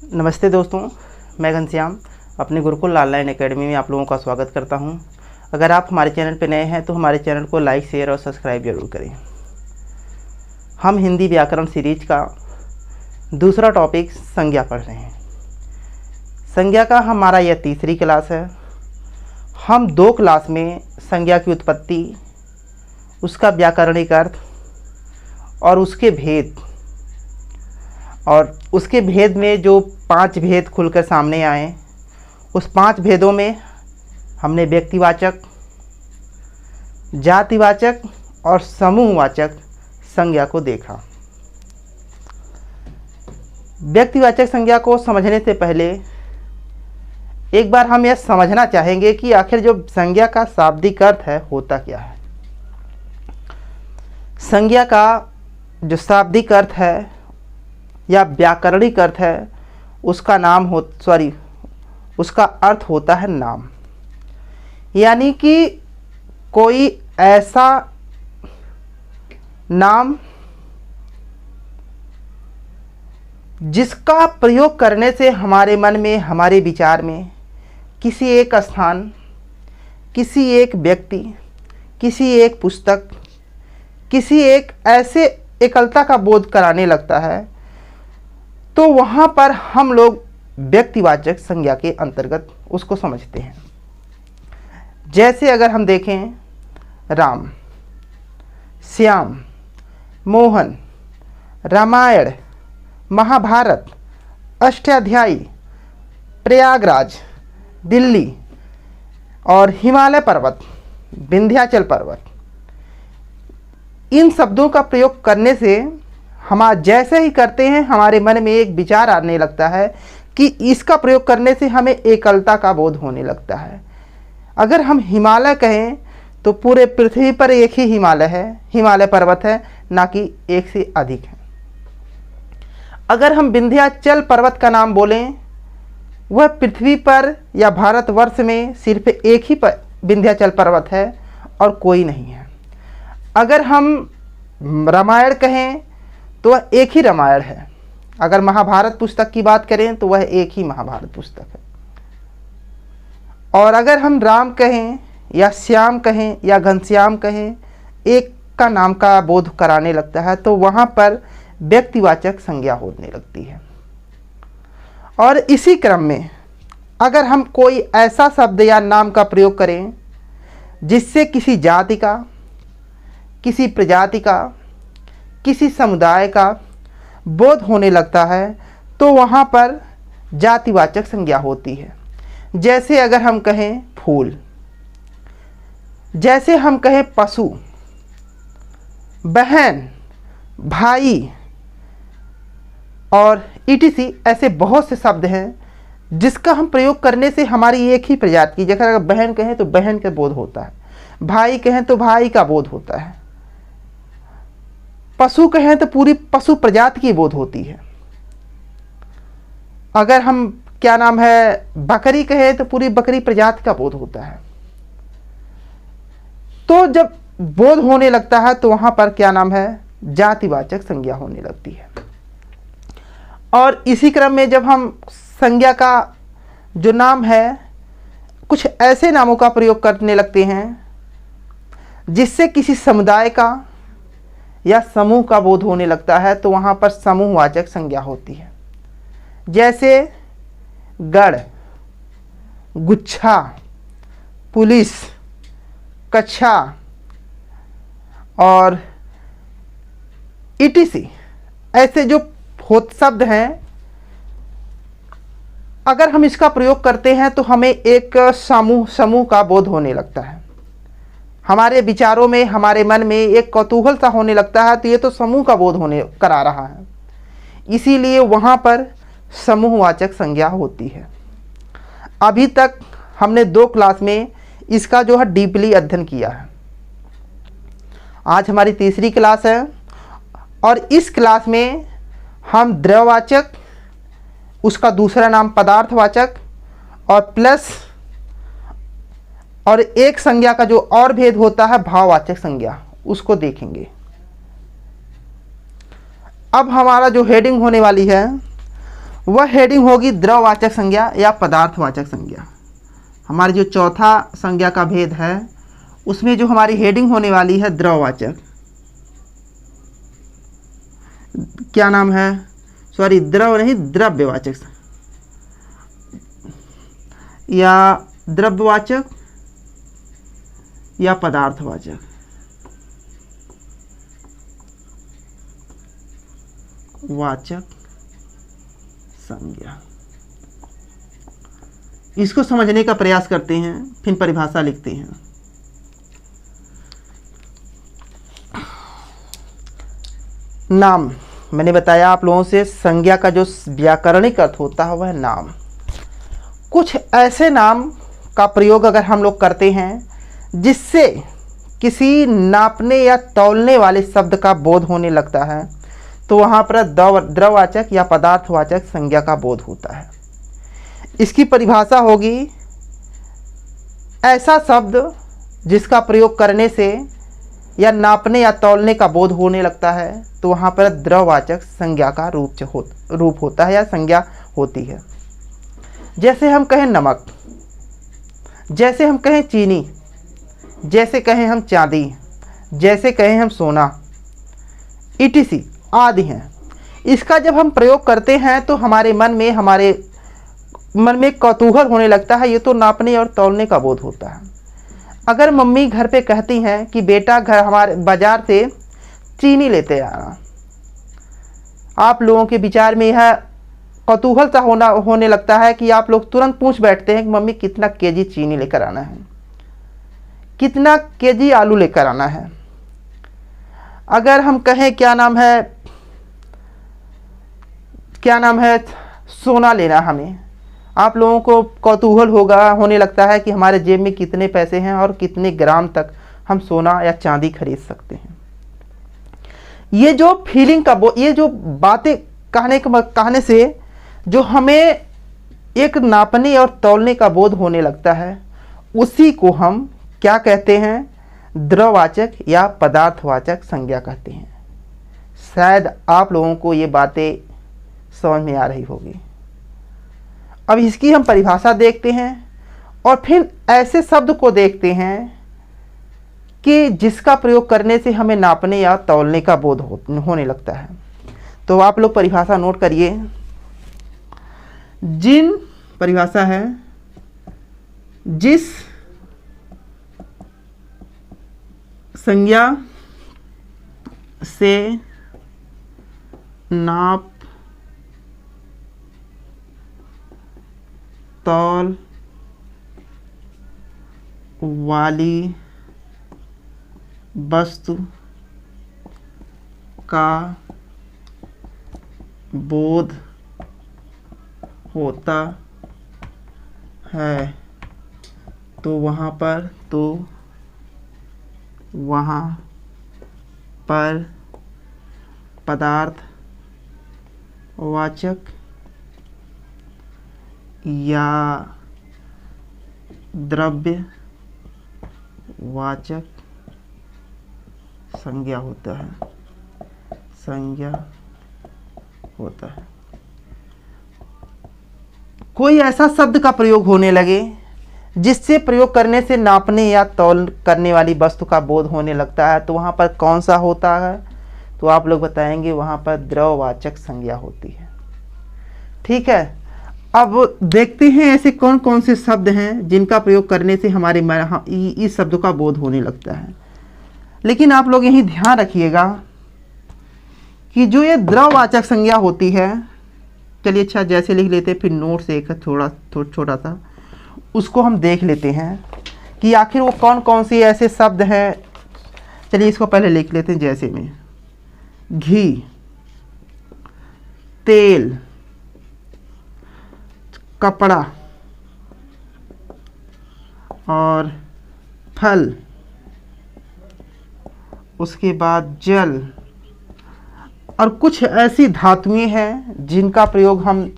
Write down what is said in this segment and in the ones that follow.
नमस्ते दोस्तों, मैं घनश्याम अपने गुरुकुल ऑनलाइन एकेडमी में आप लोगों का स्वागत करता हूं। अगर आप हमारे चैनल पर नए हैं तो हमारे चैनल को लाइक, शेयर और सब्सक्राइब जरूर करें। हम हिंदी व्याकरण सीरीज का दूसरा टॉपिक संज्ञा पढ़ रहे हैं। संज्ञा का हमारा यह तीसरी क्लास है। हम 2 क्लास में संज्ञा की उत्पत्ति, उसका व्याकरणिक अर्थ और उसके भेद में जो 5 भेद खुलकर सामने आए, उस 5 भेदों में हमने व्यक्तिवाचक, जातिवाचक और समूहवाचक संज्ञा को देखा। व्यक्तिवाचक संज्ञा को समझने से पहले एक बार हम यह समझना चाहेंगे कि आखिर जो संज्ञा का शाब्दिक अर्थ है होता क्या है। संज्ञा का जो शाब्दिक अर्थ है या व्याकरणिक अर्थ है, उसका अर्थ होता है नाम। यानी कि कोई ऐसा नाम जिसका प्रयोग करने से हमारे मन में, हमारे विचार में किसी एक स्थान, किसी एक व्यक्ति, किसी एक पुस्तक, किसी एक ऐसे एकलता का बोध कराने लगता है, तो वहाँ पर हम लोग व्यक्तिवाचक संज्ञा के अंतर्गत उसको समझते हैं। जैसे अगर हम देखें, राम, श्याम, मोहन, रामायण, महाभारत, अष्टाध्यायी, प्रयागराज, दिल्ली और हिमालय पर्वत, विंध्याचल पर्वत, इन शब्दों का प्रयोग करने से हम जैसे ही करते हैं हमारे मन में एक विचार आने लगता है कि इसका प्रयोग करने से हमें एकलता का बोध होने लगता है। अगर हम हिमालय कहें तो पूरे पृथ्वी पर एक ही हिमालय है, हिमालय पर्वत है, ना कि एक से अधिक है। अगर हम विंध्याचल पर्वत का नाम बोलें, वह पृथ्वी पर या भारतवर्ष में सिर्फ एक ही विंध्याचल पर्वत है और कोई नहीं है। अगर हम रामायण कहें तो वह एक ही रामायण है। अगर महाभारत पुस्तक की बात करें तो वह एक ही महाभारत पुस्तक है। और अगर हम राम कहें या श्याम कहें या घनश्याम कहें, एक का नाम का बोध कराने लगता है, तो वहाँ पर व्यक्तिवाचक संज्ञा होने लगती है। और इसी क्रम में अगर हम कोई ऐसा शब्द या नाम का प्रयोग करें जिससे किसी जाति का, किसी प्रजाति का, किसी समुदाय का बोध होने लगता है, तो वहाँ पर जातिवाचक संज्ञा होती है। जैसे अगर हम कहें फूल, जैसे हम कहें पशु, बहन, भाई और etc, ऐसे बहुत से शब्द हैं जिसका हम प्रयोग करने से हमारी एक ही प्रजाति की, जैसे अगर बहन कहें तो बहन का बोध होता है, भाई कहें तो भाई का बोध होता है, पशु कहें तो पूरी पशु प्रजाति की बोध होती है। अगर हम बकरी कहें तो पूरी बकरी प्रजाति का बोध होता है। तो जब बोध होने लगता है तो वहां पर जातिवाचक संज्ञा होने लगती है। और इसी क्रम में जब हम संज्ञा का जो नाम है, कुछ ऐसे नामों का प्रयोग करने लगते हैं जिससे किसी समुदाय का या समूह का बोध होने लगता है, तो वहाँ पर समूहवाचक संज्ञा होती है। जैसे गढ़, गुच्छा, पुलिस, कक्षा और etc, ऐसे जो शब्द हैं, अगर हम इसका प्रयोग करते हैं तो हमें एक समूह का बोध होने लगता है। हमारे विचारों में, हमारे मन में एक कौतूहल सा होने लगता है, तो ये तो समूह का बोध होने करा रहा है, इसीलिए वहाँ पर समूहवाचक संज्ञा होती है। अभी तक हमने 2 क्लास में इसका जो है डीपली अध्ययन किया है। आज हमारी तीसरी क्लास है और इस क्लास में हम द्रव्यवाचक, उसका दूसरा नाम पदार्थवाचक और प्लस और एक संज्ञा का जो और भेद होता है भाववाचक संज्ञा, उसको देखेंगे। अब हमारा जो हेडिंग होने वाली है वह हेडिंग होगी द्रववाचक संज्ञा या पदार्थवाचक संज्ञा। हमारी जो चौथा संज्ञा का भेद है उसमें जो हमारी हेडिंग होने वाली है द्रववाचक, क्या नाम है, सॉरी द्रव नहीं, द्रव्यवाचक या द्रव्यवाचक या पदार्थवाचक। वाचक संज्ञा, इसको समझने का प्रयास करते हैं, फिर परिभाषा लिखते हैं। नाम, मैंने बताया आप लोगों से संज्ञा का जो व्याकरणिक अर्थ होता है वह नाम। कुछ ऐसे नाम का प्रयोग अगर हम लोग करते हैं जिससे किसी नापने या तौलने वाले शब्द का बोध होने लगता है तो वहाँ पर द्रववाचक या पदार्थवाचक संज्ञा का बोध होता है। इसकी परिभाषा होगी ऐसा शब्द जिसका प्रयोग करने से या नापने या तौलने का बोध होने लगता है तो वहाँ पर द्रववाचक संज्ञा का रूप होता है या संज्ञा होती है। जैसे हम कहें नमक, जैसे हम कहें चीनी, जैसे कहें हम चांदी, जैसे कहें हम सोना, etc आदि हैं। इसका जब हम प्रयोग करते हैं तो हमारे मन में कौतूहल होने लगता है, ये तो नापने और तौलने का बोध होता है। अगर मम्मी घर पे कहती हैं कि बेटा घर हमारे बाज़ार से चीनी लेते आना, आप लोगों के विचार में यह कौतूहल सा होने लगता है कि आप लोग तुरंत पूछ बैठते हैं कि मम्मी कितना केजी चीनी लेकर आना है, कितना केजी आलू लेकर आना है। अगर हम कहें क्या नाम है सोना लेना, हमें आप लोगों को कौतूहल होने लगता है कि हमारे जेब में कितने पैसे हैं और कितने ग्राम तक हम सोना या चांदी खरीद सकते हैं। ये जो फीलिंग का ये जो बातें कहने से जो हमें एक नापने और तौलने का बोध होने लगता है उसी को हम क्या कहते हैं, द्रववाचक या पदार्थवाचक संज्ञा कहते हैं। शायद आप लोगों को ये बातें समझ में आ रही होगी। अब इसकी हम परिभाषा देखते हैं और फिर ऐसे शब्द को देखते हैं कि जिसका प्रयोग करने से हमें नापने या तौलने का बोध होने लगता है। तो आप लोग परिभाषा नोट करिए। परिभाषा है जिस संज्ञा से नाप तौल वाली वस्तु का बोध होता है तो वहाँ पर पदार्थवाचक या द्रव्यवाचक संज्ञा होता है। कोई ऐसा शब्द का प्रयोग होने लगे जिससे प्रयोग करने से नापने या तौल करने वाली वस्तु का बोध होने लगता है तो वहाँ पर कौन सा होता है, तो आप लोग बताएंगे वहाँ पर द्रववाचक संज्ञा होती है। ठीक है, अब देखते हैं ऐसे कौन कौन से शब्द हैं जिनका प्रयोग करने से हमारे इस शब्द का बोध होने लगता है। लेकिन आप लोग यही ध्यान रखिएगा कि जो ये द्रववाचक संज्ञा होती है, चलिए अच्छा जैसे लिख लेते हैं, फिर नोट से एक छोटा सा उसको हम देख लेते हैं कि आखिर वो कौन कौन से ऐसे शब्द हैं। चलिए इसको पहले लिख लेते हैं, जैसे में घी, तेल, कपड़ा और फल, उसके बाद जल, और कुछ ऐसी धातुएं हैं जिनका प्रयोग हम,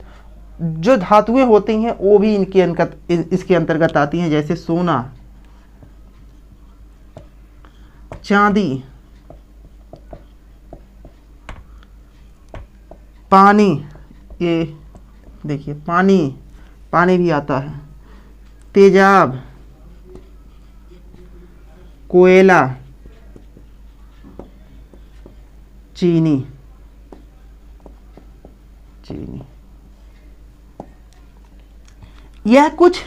जो धातुएं होती हैं वो भी इसके अंतर्गत आती हैं, जैसे सोना, चांदी, पानी, ये देखिए पानी, पानी भी आता है, तेजाब, कोयला, चीनी, चीनी। यह कुछ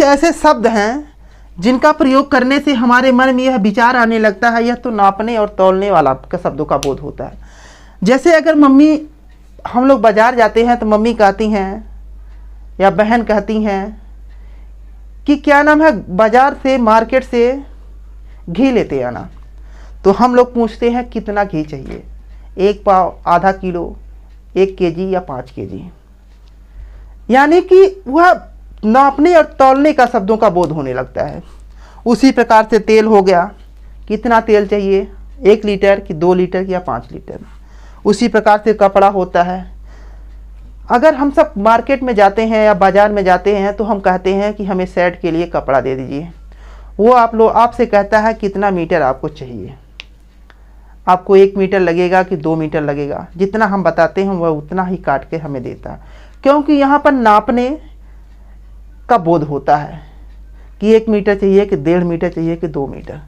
ऐसे शब्द हैं जिनका प्रयोग करने से हमारे मन में यह विचार आने लगता है, यह तो नापने और तौलने वाला का शब्दों का बोध होता है। जैसे अगर मम्मी, हम लोग बाजार जाते हैं तो मम्मी कहती हैं या बहन कहती हैं कि क्या नाम है, बाजार से, मार्केट से घी लेते आना। तो हम लोग पूछते हैं कितना घी चाहिए, 1 पाव, आधा किलो, 1 केजी या 5 केजी। यानी कि वह नापने और तौलने का शब्दों का बोध होने लगता है। उसी प्रकार से तेल हो गया, कितना तेल चाहिए, 1 लीटर कि 2 लीटर या 5 लीटर। उसी प्रकार से कपड़ा होता है। अगर हम सब मार्केट में जाते हैं या बाज़ार में जाते हैं तो हम कहते हैं कि हमें शर्ट के लिए कपड़ा दे दीजिए। वो आपसे कहता है कितना मीटर आपको चाहिए, आपको 1 मीटर लगेगा कि 2 मीटर लगेगा। जितना हम बताते हैं वह उतना ही काट के हमें देता है, क्योंकि यहाँ पर नापने का बोध होता है कि 1 मीटर चाहिए कि 1.5 मीटर चाहिए कि 2 मीटर।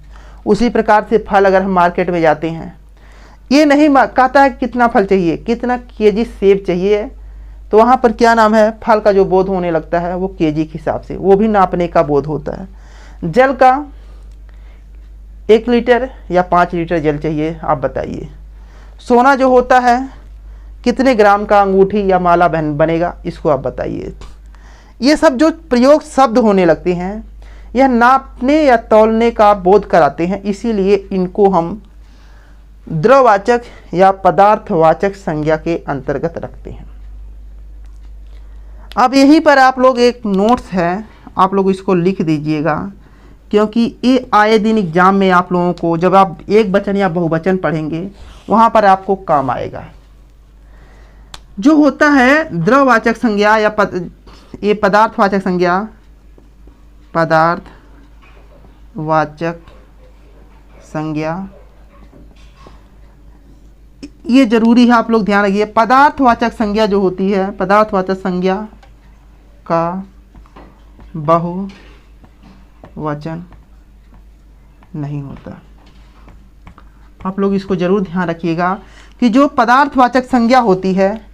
उसी प्रकार से फल, अगर हम मार्केट में जाते हैं, ये नहीं कहता है कितना फल चाहिए, कितना केजी सेब चाहिए, तो वहाँ पर क्या नाम है, फल का जो बोध होने लगता है वो केजी के हिसाब से, वो भी नापने का बोध होता है। जल का 1 लीटर या 5 लीटर जल चाहिए, आप बताइए। सोना जो होता है कितने ग्राम का अंगूठी या माला बनेगा, इसको आप बताइए। ये सब जो प्रयोग शब्द होने लगते हैं, यह नापने या तौलने का बोध कराते हैं, इसीलिए इनको हम द्रववाचक या पदार्थवाचक संज्ञा के अंतर्गत रखते हैं। अब यहीं पर आप लोग एक नोट्स है, आप लोग इसको लिख दीजिएगा, क्योंकि ये आए दिन एग्जाम में आप लोगों को जब आप एक वचन या बहुवचन पढ़ेंगे वहाँ पर आपको काम आएगा। जो होता है द्रववाचक संज्ञा या ये पदार्थवाचक संज्ञा, पदार्थवाचक संज्ञा, ये जरूरी है, आप लोग ध्यान रखिए। पदार्थवाचक संज्ञा जो होती है, पदार्थवाचक संज्ञा का बहुवचन नहीं होता। आप लोग इसको जरूर ध्यान रखिएगा कि जो पदार्थवाचक संज्ञा होती है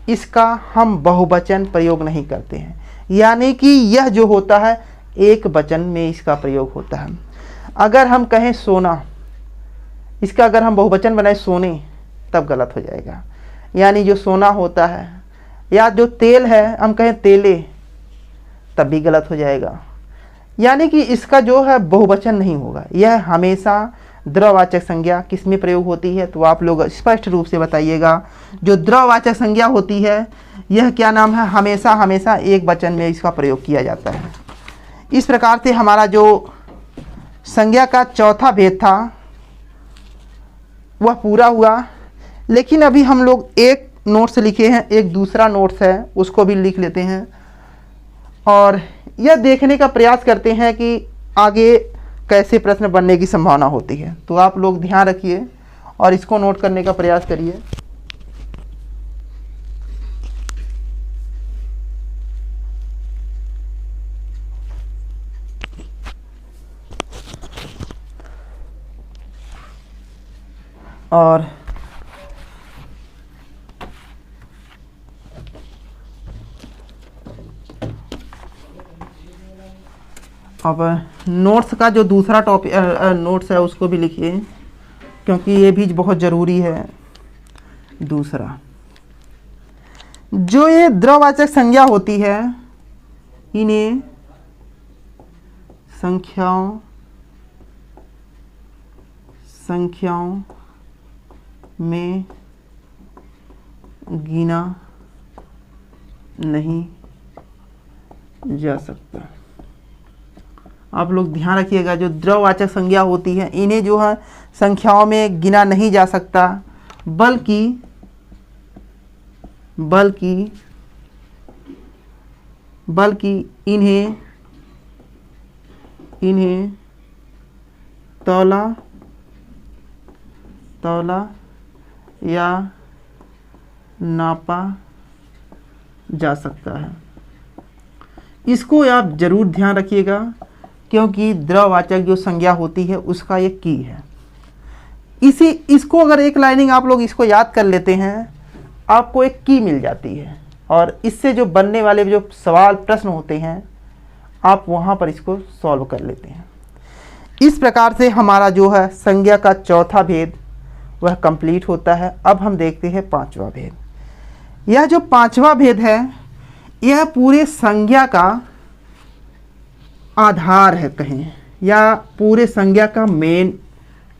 इसका हम बहुवचन प्रयोग नहीं करते हैं, यानी कि यह जो होता है एक वचन में इसका प्रयोग होता है। अगर हम कहें सोना, इसका अगर हम बहुवचन बनाए सोने, तब गलत हो जाएगा। यानी जो सोना होता है, या जो तेल है हम कहें तेले, तब भी गलत हो जाएगा। यानी कि इसका जो है बहुवचन नहीं होगा। यह हमेशा द्रववाचक संज्ञा किस में प्रयोग होती है, तो आप लोग स्पष्ट रूप से बताइएगा। जो द्रववाचक संज्ञा होती है यह क्या नाम है, हमेशा हमेशा एक वचन में इसका प्रयोग किया जाता है। इस प्रकार से हमारा जो संज्ञा का चौथा भेद था वह पूरा हुआ। लेकिन अभी हम लोग एक नोट्स लिखे हैं, एक दूसरा नोट्स है, उसको भी लिख लेते हैं और यह देखने का प्रयास करते हैं कि आगे कैसे प्रश्न बनने की संभावना होती है। तो आप लोग ध्यान रखिए और इसको नोट करने का प्रयास करिए। और अब नोट्स का जो दूसरा टॉपिक नोट्स है उसको भी लिखिए, क्योंकि ये भी बहुत ज़रूरी है। दूसरा, जो ये द्रववाचक संज्ञा होती है इन्हें संख्याओं में गिना नहीं जा सकता। आप लोग ध्यान रखिएगा, जो द्रववाचक संज्ञा होती है इन्हें जो है संख्याओं में गिना नहीं जा सकता, बल्कि इन्हें तौला तौला या नापा जा सकता है। इसको आप जरूर ध्यान रखिएगा, क्योंकि द्रववाचक जो संज्ञा होती है उसका ये की है। इसको अगर एक लाइनिंग आप लोग इसको याद कर लेते हैं, आपको एक की मिल जाती है, और इससे जो बनने वाले जो सवाल प्रश्न होते हैं आप वहाँ पर इसको सॉल्व कर लेते हैं। इस प्रकार से हमारा जो है संज्ञा का चौथा भेद वह कंप्लीट होता है। अब हम देखते हैं पांचवा भेद। यह जो पांचवा भेद है यह पूरे संज्ञा का आधार है कहें, या पूरे संज्ञा का मेन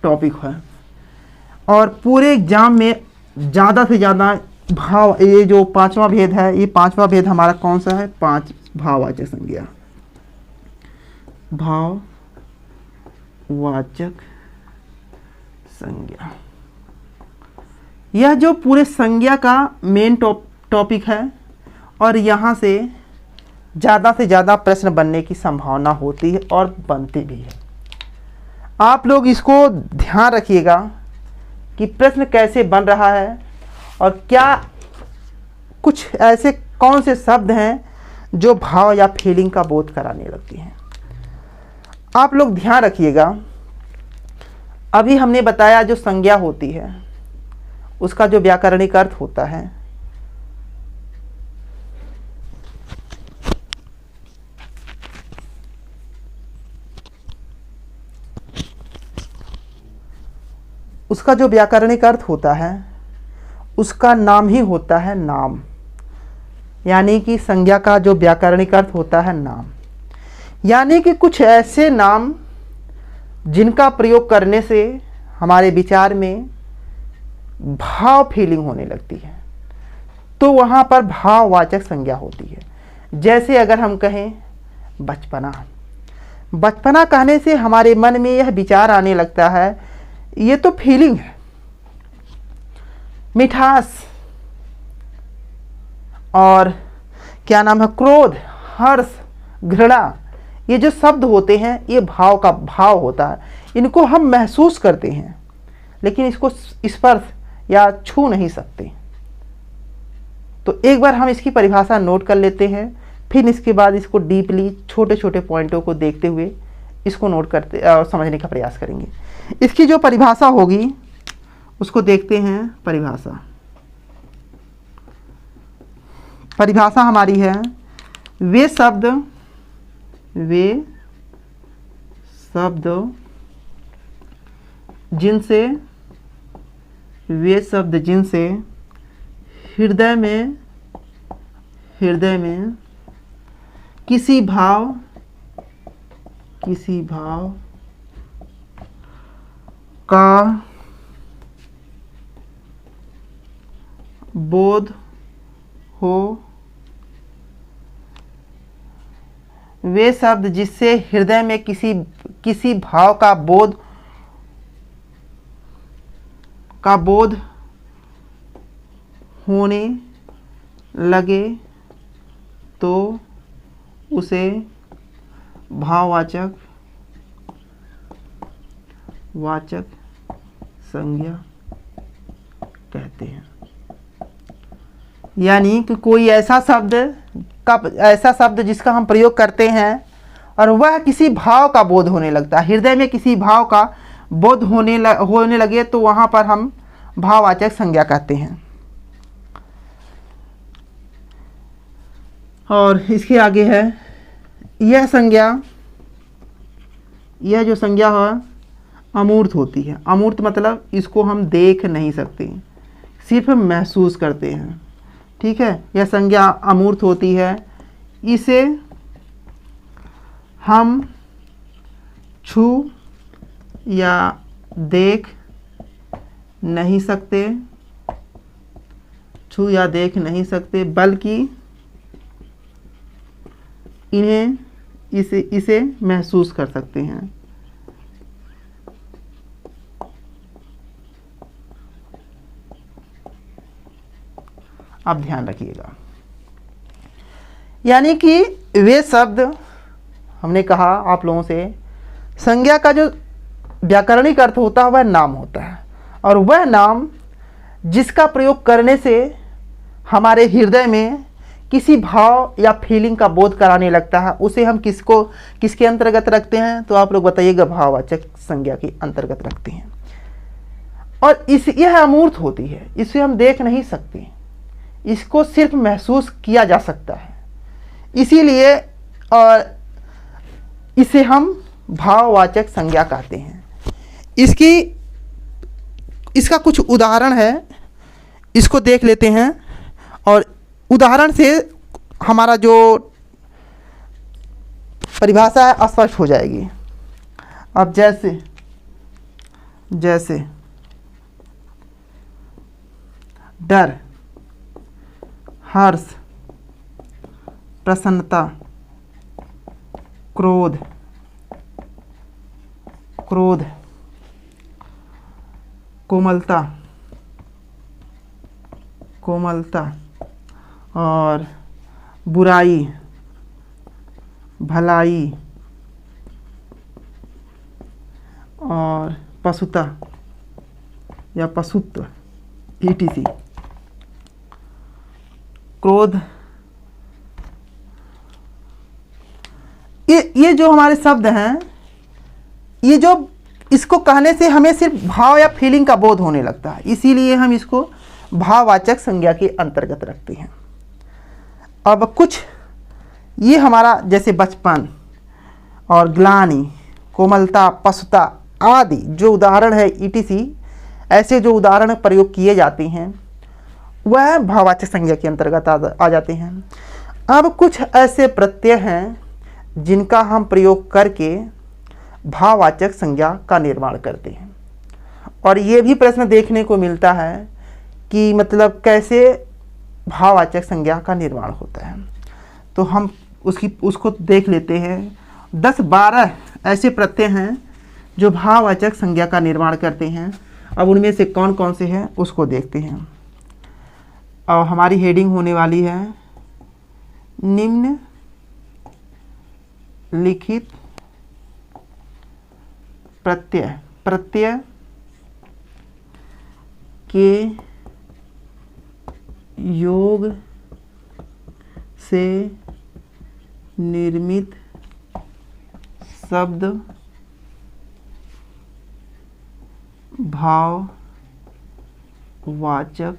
टॉपिक है, और पूरे एग्जाम में ज़्यादा से ज़्यादा भाव, ये जो पांचवा भेद है, ये पांचवा भेद हमारा कौन सा है? पांच भाववाचक संज्ञा। भाववाचक संज्ञा, यह जो पूरे संज्ञा का मेन टॉपिक है, और यहाँ से ज़्यादा प्रश्न बनने की संभावना होती है और बनते भी है। आप लोग इसको ध्यान रखिएगा कि प्रश्न कैसे बन रहा है, और क्या कुछ ऐसे कौन से शब्द हैं जो भाव या फीलिंग का बोध कराने लगती हैं। आप लोग ध्यान रखिएगा, अभी हमने बताया जो संज्ञा होती है उसका जो व्याकरणिक अर्थ होता है, उसका जो व्याकरणिक अर्थ होता है उसका नाम ही होता है नाम। यानी कि संज्ञा का जो व्याकरणिक अर्थ होता है नाम, यानी कि कुछ ऐसे नाम जिनका प्रयोग करने से हमारे विचार में भाव फीलिंग होने लगती है, तो वहाँ पर भाववाचक संज्ञा होती है। जैसे अगर हम कहें बचपना, बचपना कहने से हमारे मन में यह विचार आने लगता है, ये तो फीलिंग है। मिठास, और क्या नाम है, क्रोध, हर्ष, घृणा, ये जो शब्द होते हैं ये भाव का भाव होता है। इनको हम महसूस करते हैं लेकिन इसको स्पर्श या छू नहीं सकते। तो एक बार हम इसकी परिभाषा नोट कर लेते हैं, फिर इसके बाद इसको डीपली छोटे छोटे पॉइंटों को देखते हुए इसको नोट करते और समझने का प्रयास करेंगे। इसकी जो परिभाषा होगी उसको देखते हैं। परिभाषा हमारी है, वे शब्द जिनसे हृदय में किसी भाव का बोध हो, वे शब्द जिससे हृदय में किसी भाव का बोध होने लगे तो उसे भाववाचक संज्ञा कहते हैं। यानी कि कोई ऐसा शब्द जिसका हम प्रयोग करते हैं और वह किसी भाव का बोध होने लगता है, हृदय में किसी भाव का बोध होने लगे तो वहाँ पर हम भाववाचक संज्ञा कहते हैं। और इसके आगे है, यह जो संज्ञा है अमूर्त होती है। अमूर्त मतलब इसको हम देख नहीं सकते, सिर्फ महसूस करते हैं। ठीक है, यह संज्ञा अमूर्त होती है, इसे हम छू या देख नहीं सकते, बल्कि इसे महसूस कर सकते हैं। आप ध्यान रखिएगा, यानी कि वे शब्द, हमने कहा आप लोगों से, संज्ञा का जो व्याकरणिक अर्थ होता है वह नाम होता है, और वह नाम जिसका प्रयोग करने से हमारे हृदय में किसी भाव या फीलिंग का बोध कराने लगता है, उसे हम किसके अंतर्गत रखते हैं? तो आप लोग बताइएगा, भाववाचक संज्ञा के अंतर्गत रखते हैं। और यह अमूर्त होती है, इसे हम देख नहीं सकते, इसको सिर्फ महसूस किया जा सकता है, इसीलिए और इसे हम भाववाचक संज्ञा कहते हैं। इसका कुछ उदाहरण है, इसको देख लेते हैं और उदाहरण से हमारा जो परिभाषा है स्पष्ट हो जाएगी। अब जैसे डर, हर्ष, प्रसन्नता, क्रोध, कोमलता और बुराई, भलाई और पशुता या पशुत्व, etc। क्रोध, ये जो हमारे शब्द हैं, ये जो इसको कहने से हमें सिर्फ भाव या फीलिंग का बोध होने लगता है, इसीलिए हम इसको भाववाचक संज्ञा के अंतर्गत रखते हैं। अब कुछ ये हमारा जैसे बचपन और ग्लानि, कोमलता, पशुता आदि जो उदाहरण है etc, ऐसे जो उदाहरण प्रयोग किए जाते हैं वह भाववाचक संज्ञा के अंतर्गत आ जाते हैं। अब कुछ ऐसे प्रत्यय हैं जिनका हम प्रयोग करके भाववाचक संज्ञा का निर्माण करते हैं, और ये भी प्रश्न देखने को मिलता है कि मतलब कैसे भाववाचक संज्ञा का निर्माण होता है। तो हम उसको देख लेते हैं। 10-12 ऐसे प्रत्यय हैं जो भाववाचक संज्ञा का निर्माण करते हैं। अब उनमें से कौन कौन से हैं उसको देखते हैं। और हमारी हेडिंग होने वाली है निम्न लिखित प्रत्यय के योग से निर्मित शब्द भाववाचक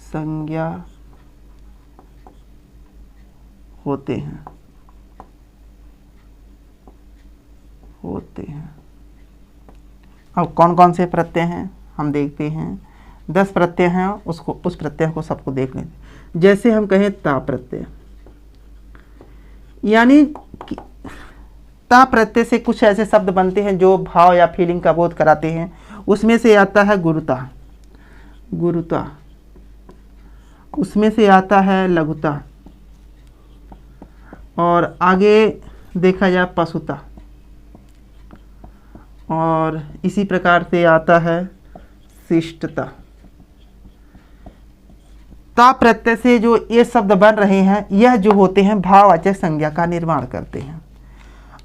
संज्ञा होते हैं। अब कौन कौन से प्रत्यय हैं हम देखते हैं। 10 प्रत्यय हैं, उस प्रत्यय को सबको देख लें। जैसे हम कहें ता प्रत्यय, यानी ता प्रत्यय से कुछ ऐसे शब्द बनते हैं जो भाव या फीलिंग का बोध कराते हैं। उसमें से आता है गुरुता, उसमें से आता है लघुता, और आगे देखा जाए पशुता, और इसी प्रकार से आता है शिष्टता। ता प्रत्यय से जो ये शब्द बन रहे हैं, यह जो होते हैं भाववाचक संज्ञा का निर्माण करते हैं।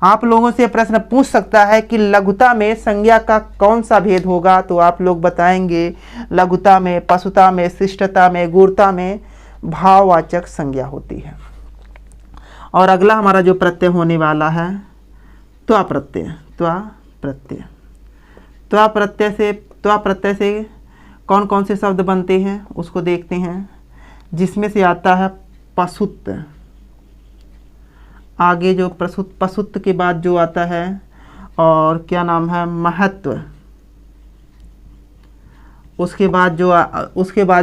आप लोगों से प्रश्न पूछ सकता है कि लघुता में संज्ञा का कौन सा भेद होगा, तो आप लोग बताएंगे लघुता में, पशुता में, शिष्टता में, गुरुता में भाववाचक संज्ञा होती है। और अगला हमारा जो प्रत्यय होने वाला है त्वा प्रत्यय से कौन कौन से शब्द बनते हैं उसको देखते हैं। जिसमें से आता है पशुत्व, आगे जो पशुत्व के बाद जो आता है और क्या नाम है महत्व, उसके बाद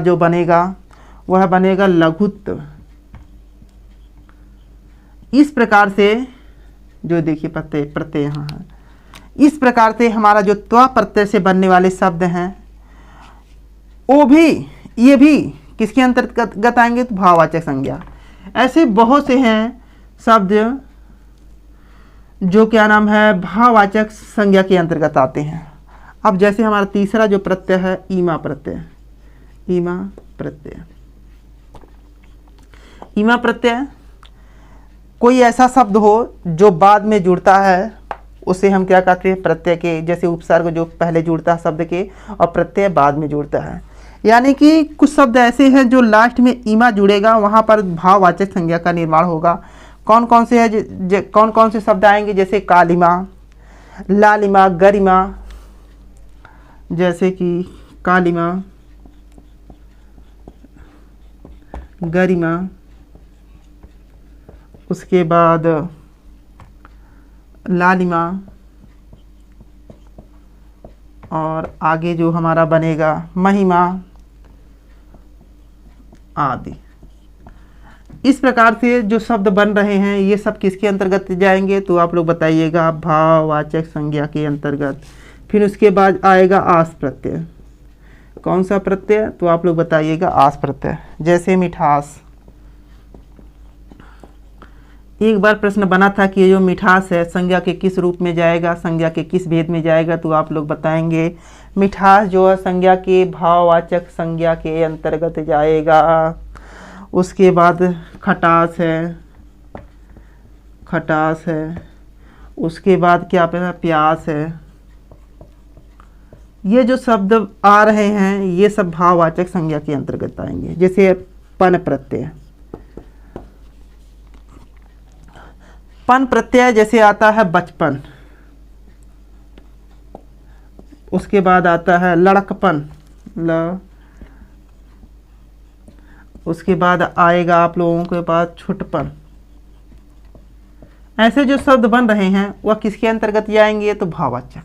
जो बनेगा वह बनेगा लघुत्व। इस प्रकार से जो देखिए प्रत्यय यहाँ है, इस प्रकार से हमारा जो त्वा प्रत्यय से बनने वाले शब्द हैं ये भी किसके अंतर्गत आएंगे, तो भाववाचक संज्ञा। ऐसे बहुत से हैं शब्द जो क्या नाम है भाववाचक संज्ञा के अंतर्गत आते हैं। अब जैसे हमारा तीसरा जो प्रत्यय है ईमा प्रत्यय, कोई ऐसा शब्द हो जो बाद में जुड़ता है उसे हम क्या कहते हैं, प्रत्यय के, जैसे उपसर्ग जो पहले जुड़ता है शब्द के और प्रत्यय बाद में जुड़ता है। यानी कि कुछ शब्द ऐसे हैं जो लास्ट में ईमा जुड़ेगा, वहाँ पर भाववाचक संज्ञा का निर्माण होगा। कौन कौन से है, कौन कौन से शब्द आएंगे, जैसे कालिमा, लालिमा, गरिमा, जैसे कि कालिमा, गरिमा, उसके बाद लालिमा, और आगे जो हमारा बनेगा महिमा आदि। इस प्रकार से जो शब्द बन रहे हैं ये सब किसके अंतर्गत जाएंगे, तो आप लोग बताइएगा, भाववाचक संज्ञा के अंतर्गत। फिर उसके बाद आएगा आस प्रत्यय। कौन सा प्रत्यय, तो आप लोग बताइएगा आस प्रत्यय। जैसे मिठास, एक बार प्रश्न बना था कि ये जो मिठास है संज्ञा के किस रूप में जाएगा, संज्ञा के किस भेद में जाएगा, तो आप लोग बताएंगे मिठास जो है संज्ञा के भाववाचक संज्ञा के अंतर्गत जाएगा। उसके बाद खटास है, खटास है, उसके बाद क्या पता प्यास है। ये जो शब्द आ रहे हैं ये सब भाववाचक संज्ञा के अंतर्गत आएंगे। जैसे पन प्रत्यय, पन प्रत्यय जैसे आता है बचपन, उसके बाद आता है लड़कपन, उसके बाद आएगा आप लोगों के पास छुटपन। ऐसे जो शब्द बन रहे हैं वह किसके अंतर्गत जाएंगे, तो भाववाचक।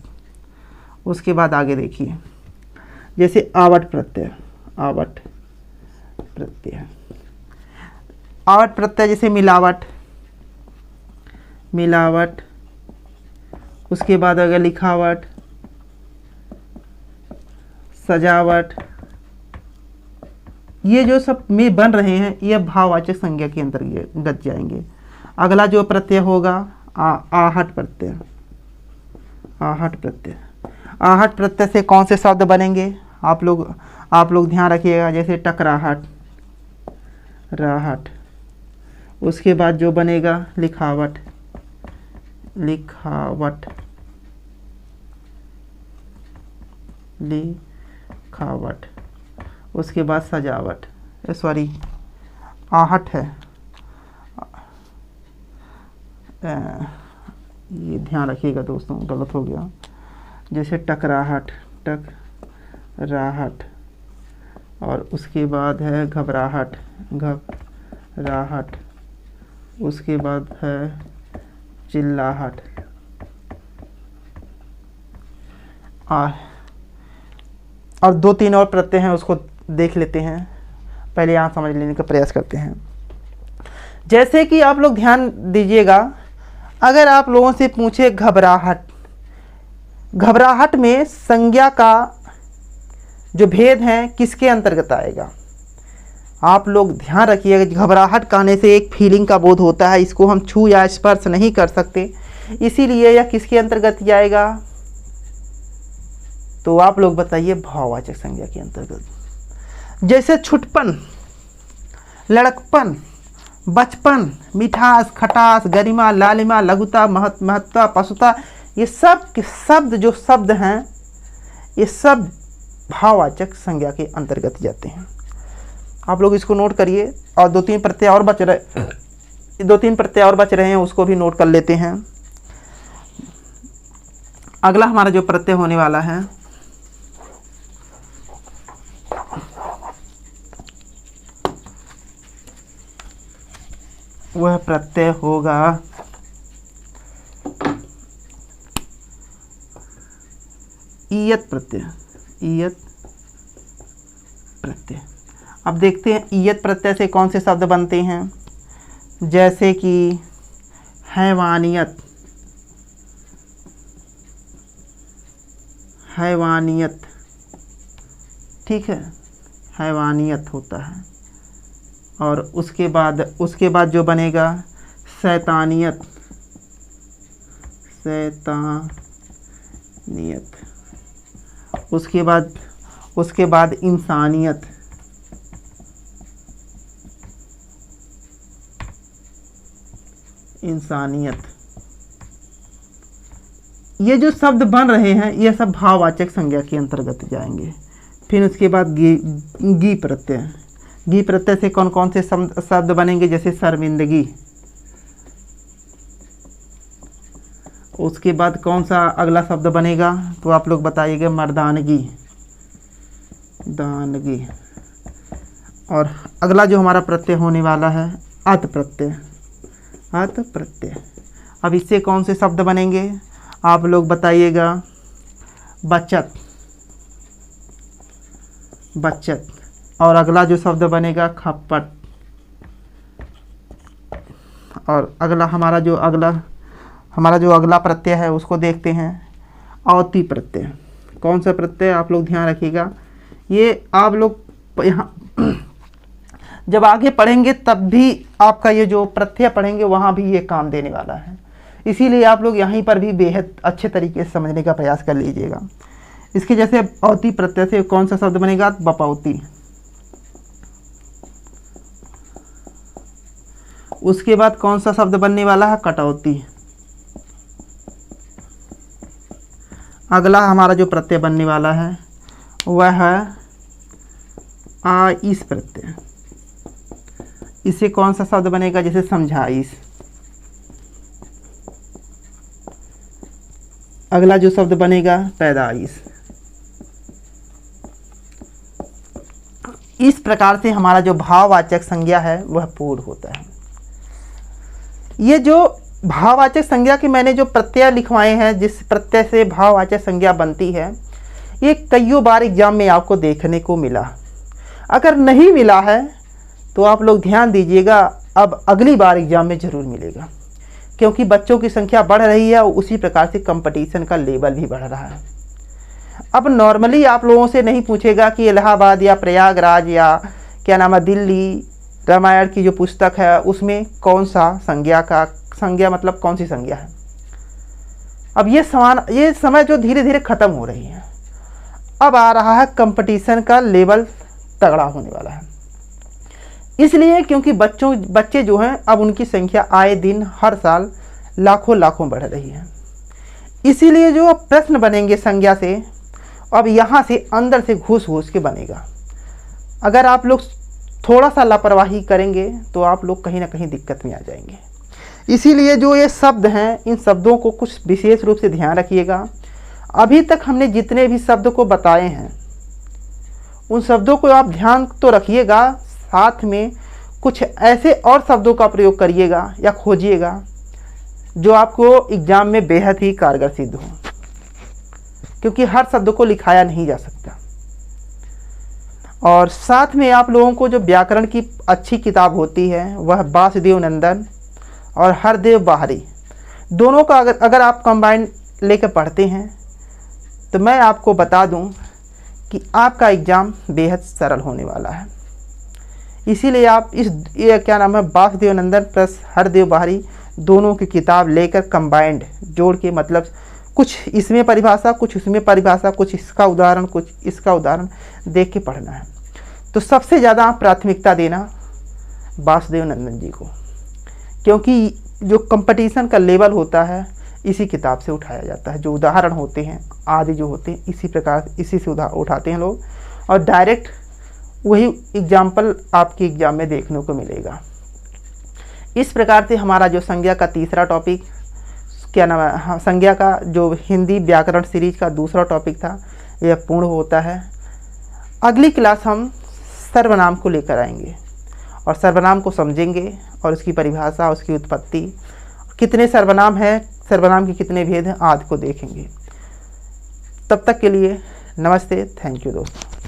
उसके बाद आगे देखिए, जैसे आवट प्रत्यय, आवट प्रत्यय, आवट प्रत्यय जैसे मिलावट, मिलावट, उसके बाद अगर लिखावट, सजावट, ये जो सब में बन रहे हैं ये भाववाचक संज्ञा के अंतर्गत जाएंगे। अगला जो प्रत्यय होगा आहट प्रत्यय, आहट प्रत्यय। आहट प्रत्यय से कौन से शब्द बनेंगे, आप लोग ध्यान रखिएगा, जैसे टकराहट, राहट। उसके बाद जो बनेगा लिखावट, लिखावट, लिखावट। उसके बाद सजावट, सॉरी आहट है, ये ध्यान रखिएगा दोस्तों, गलत हो गया। जैसे टकराहट, टकराहट, और उसके बाद है घबराहट, घबराहट। उसके बाद है चिल्लाहट। और दो तीन और प्रत्यय हैं उसको देख लेते हैं, पहले यहाँ समझ लेने का प्रयास करते हैं। जैसे कि आप लोग ध्यान दीजिएगा, अगर आप लोगों से पूछे घबराहट, घबराहट में संज्ञा का जो भेद है किसके अंतर्गत आएगा, आप लोग ध्यान रखिएगा। घबराहट कहने से एक फीलिंग का बोध होता है, इसको हम छू या स्पर्श नहीं कर सकते, इसीलिए यह किसके अंतर्गत जाएगा, तो आप लोग बताइए भाववाचक संज्ञा के अंतर्गत। जैसे छुटपन, लड़कपन, बचपन, मिठास, खटास, गरिमा, लालिमा, लघुता, महत्ता, पशुता, ये सब के शब्द जो शब्द हैं ये सब भाववाचक संज्ञा के अंतर्गत जाते हैं। आप लोग इसको नोट करिए। और दो तीन प्रत्यय और बच रहे हैं उसको भी नोट कर लेते हैं। अगला हमारा जो प्रत्यय होने वाला है वह प्रत्यय होगा ईयत प्रत्यय, ईयत प्रत्यय। अब देखते हैं ईयत प्रत्यय से कौन से शब्द बनते हैं। जैसे कि हैवानियत, हैवानियत, ठीक है, हैवानियत होता है। और उसके बाद जो बनेगा शैतानियत, शैतानियत। उसके बाद इंसानियत, इंसानियत। ये जो शब्द बन रहे हैं ये सब भाववाचक संज्ञा के अंतर्गत जाएंगे। फिर उसके बाद गी प्रत्यय। गी प्रत्यय से कौन कौन से शब्द बनेंगे, जैसे शर्मिंदगी। उसके बाद कौन सा अगला शब्द बनेगा, तो आप लोग बताइएगा, मर्दानगी, दानगी। और अगला जो हमारा प्रत्यय होने वाला है अत प्रत्यय, अत प्रत्यय। अब इससे कौन से शब्द बनेंगे, आप लोग बताइएगा, बचत, बचत। और अगला जो शब्द बनेगा खप्पट। और अगला हमारा जो अगला प्रत्यय है उसको देखते हैं, औती प्रत्यय। कौन सा प्रत्यय, आप लोग ध्यान रखिएगा, ये आप लोग यहाँ जब आगे पढ़ेंगे तब भी आपका ये जो प्रत्यय पढ़ेंगे वहाँ भी ये काम देने वाला है, इसीलिए आप लोग यहीं पर भी बेहद अच्छे तरीके से समझने का प्रयास कर लीजिएगा। इसके जैसे औती प्रत्यय से कौन सा शब्द बनेगा, बपौती। उसके बाद कौन सा शब्द बनने वाला है, कटौती। अगला हमारा जो प्रत्यय बनने वाला है वह है आइस प्रत्यय। इससे कौन सा शब्द बनेगा, जैसे समझाइश। अगला जो शब्द बनेगा पैदाइश। इस प्रकार से हमारा जो भाववाचक संज्ञा है वह पूर्ण होता है। ये जो भाववाचक संज्ञा के मैंने जो प्रत्यय लिखवाए हैं, जिस प्रत्यय से भाववाचक संज्ञा बनती है, ये कईयों बार एग्जाम में आपको देखने को मिला। अगर नहीं मिला है तो आप लोग ध्यान दीजिएगा, अब अगली बार एग्जाम में ज़रूर मिलेगा, क्योंकि बच्चों की संख्या बढ़ रही है और उसी प्रकार से कंपटीशन का लेवल भी बढ़ रहा है। अब नॉर्मली आप लोगों से नहीं पूछेगा कि इलाहाबाद या प्रयागराज या क्या नाम है दिल्ली रामायण की जो पुस्तक है उसमें कौन सा संज्ञा मतलब कौन सी संज्ञा है। अब ये समय जो धीरे धीरे ख़त्म हो रही है, अब आ रहा है कंपटीशन का लेवल तगड़ा होने वाला है। इसलिए क्योंकि बच्चे जो हैं अब उनकी संख्या आए दिन हर साल लाखों बढ़ रही है, इसीलिए जो प्रश्न बनेंगे संज्ञा से अब यहाँ से अंदर से घुस के बनेगा। अगर आप लोग थोड़ा सा लापरवाही करेंगे तो आप लोग कहीं ना कहीं दिक्कत में आ जाएंगे। इसीलिए जो ये शब्द हैं इन शब्दों को कुछ विशेष रूप से ध्यान रखिएगा। अभी तक हमने जितने भी शब्द को बताए हैं उन शब्दों को आप ध्यान तो रखिएगा, साथ में कुछ ऐसे और शब्दों का प्रयोग करिएगा या खोजिएगा जो आपको एग्जाम में बेहद ही कारगर सिद्ध हो, क्योंकि हर शब्द को लिखाया नहीं जा सकता। और साथ में आप लोगों को जो व्याकरण की अच्छी किताब होती है वह वासुदेव नंदन और हरदेव बाहरी, दोनों का अगर आप कंबाइन लेकर पढ़ते हैं तो मैं आपको बता दूं कि आपका एग्ज़ाम बेहद सरल होने वाला है। इसीलिए आप ये क्या नाम है वासुदेव नंदन प्लस हरदेव बाहरी दोनों की किताब लेकर कंबाइंड जोड़ के, मतलब कुछ इसमें परिभाषा कुछ उसमें परिभाषा, कुछ इसका उदाहरण कुछ इसका उदाहरण देख के पढ़ना है। तो सबसे ज़्यादा आप प्राथमिकता देना वासुदेव नंदन जी को, क्योंकि जो कंपटीशन का लेवल होता है इसी किताब से उठाया जाता है। जो उदाहरण होते हैं आदि जो होते हैं इसी प्रकार इसी से उठाते हैं लोग, और डायरेक्ट वही एग्जाम्पल आपके एग्जाम में देखने को मिलेगा। इस प्रकार से हमारा जो संज्ञा का तीसरा टॉपिक क्या नाम है, हाँ, संज्ञा का जो हिंदी व्याकरण सीरीज का दूसरा टॉपिक था यह पूर्ण होता है। अगली क्लास हम सर्वनाम को लेकर आएंगे और सर्वनाम को समझेंगे और उसकी परिभाषा, उसकी उत्पत्ति, कितने सर्वनाम हैं, सर्वनाम के कितने भेद हैं आदि को देखेंगे। तब तक के लिए नमस्ते, थैंक यू दोस्तों।